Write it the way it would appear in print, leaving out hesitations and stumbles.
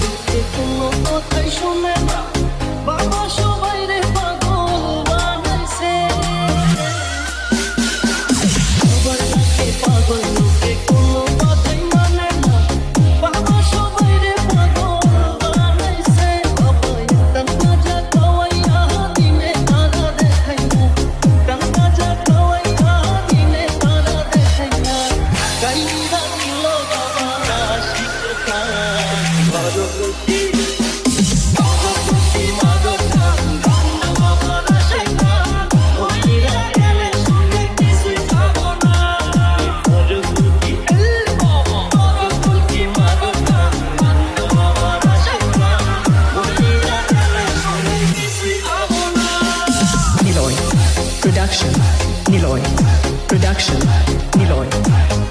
দুঃখে কোনো কথাই শুনে না, বাবা সবাই রে পাগল বানাইছে। সবার রাতে পাগল লোকে কোনো কথাই মানে না, বাবা সবাই রে পাগল বানাইছে। বাবা একটা গাঁজা খাওয়াইয়া দিনে তারা দেখাইয়া, একটা গাঁজা খাওয়াইয়া দিনে তারা দেখাইয়া,